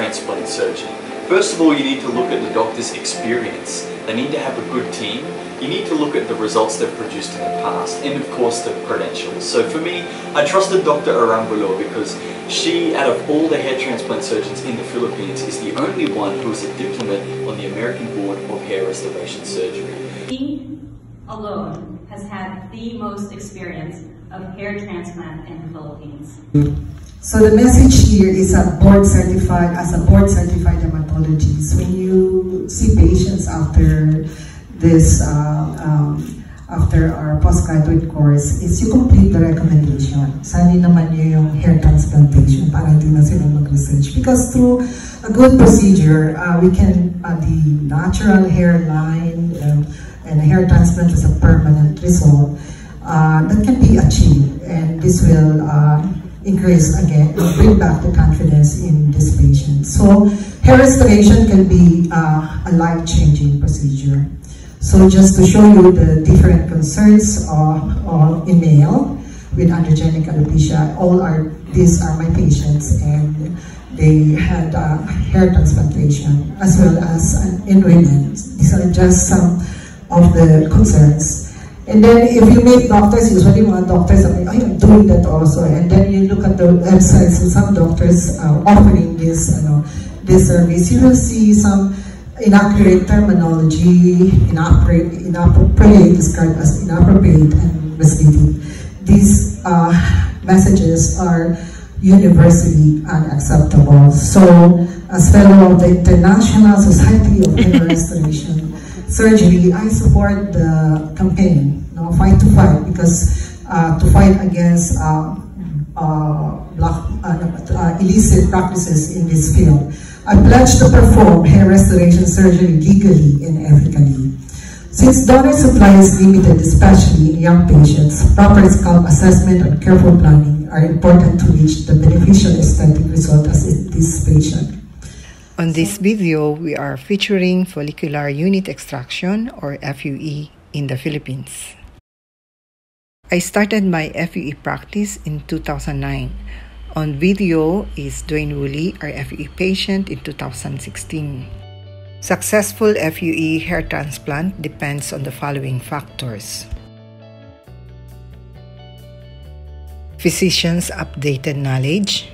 transplant surgeon. First of all, you need to look at the doctor's experience. They need to have a good team. You need to look at the results they've produced in the past, and of course the credentials. So for me, I trusted Dr. Arambulo because she, out of all the hair transplant surgeons in the Philippines, is the only one who is a diplomate on the American Board of Hair Restoration Surgery. He alone has had the most experience of hair transplant in the Philippines. So the message here is as a board certified dermatologist. When you see patients after this, after our postgraduate course, is you complete the recommendation. Sali naman nyo yung hair transplantation para hindi na sila mag-research. Because through a good procedure, we can, the natural hairline and a hair transplant is a permanent result that can be achieved. And this will increase again, bring back the confidence in this patient. So hair restoration can be a life-changing procedure. So just to show you the different concerns in male with androgenic alopecia, these are my patients, and they had hair transplantation as well as in women. These are just some of the concerns. And then if you meet doctors, usually mga doctors are like, oh, I'm doing that also. And then you look at the websites and some doctors offering this, this service. You will see some inaccurate terminology, inappropriate, described as inappropriate and misleading. These messages are universally unacceptable. So, as fellow of the International Society of Hair Restoration Surgery, I support the campaign, Fight to Fight, because to fight against illicit practices in this field. I pledge to perform hair restoration surgery legally and ethically. Since donor supply is limited, especially in young patients, proper scalp assessment and careful planning are important to reach the beneficial aesthetic result as in this patient. On this video, we are featuring follicular unit extraction, or FUE, in the Philippines. I started my FUE practice in 2009. On video is Dwaine Woolley, our FUE patient, in 2016. Successful FUE hair transplant depends on the following factors: physician's updated knowledge,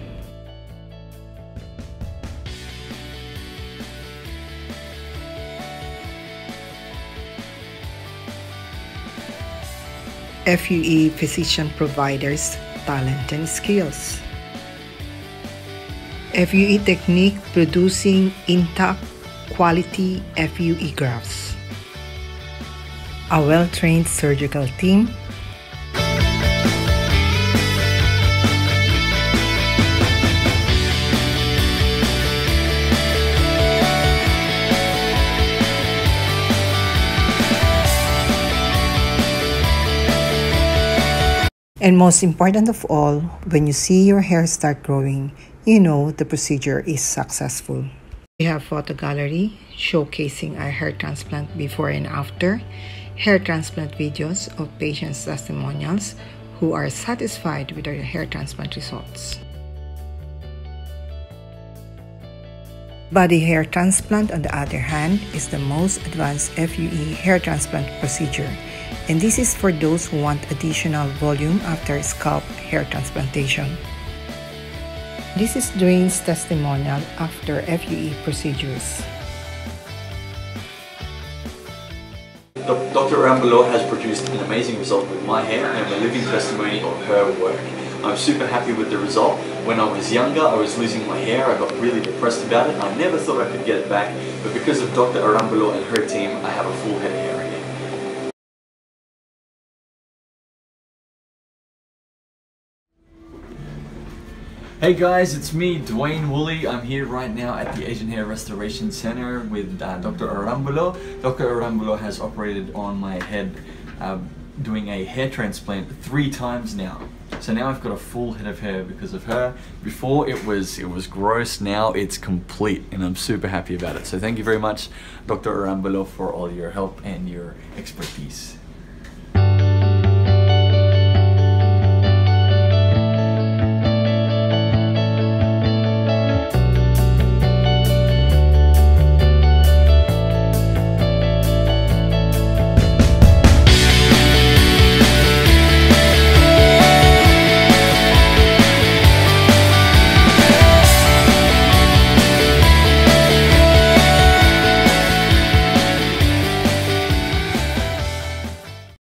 FUE physician providers' talent and skills, FUE technique producing intact quality FUE grafts, a well-trained surgical team, and most important of all, when you see your hair start growing, you know the procedure is successful. We have photo gallery showcasing our hair transplant before and after, hair transplant videos of patients' testimonials who are satisfied with their hair transplant results. Body hair transplant, on the other hand, is the most advanced FUE hair transplant procedure. And this is for those who want additional volume after scalp hair transplantation. This is Dwaine's testimonial after FUE procedures. Dr. Arambulo has produced an amazing result with my hair, and I'm a living testimony of her work. I'm super happy with the result. When I was younger, I was losing my hair. I got really depressed about it. I never thought I could get it back, but because of Dr. Arambulo and her team, I have a full head of hair again. Hey guys, it's me, Dwaine Woolley. I'm here right now at the Asian Hair Restoration Center with Dr. Arambulo. Dr. Arambulo has operated on my head doing a hair transplant 3 times now. So now I've got a full head of hair because of her. Before it was gross, now it's complete, and I'm super happy about it. So thank you very much, Dr. Arambulo, for all your help and your expertise.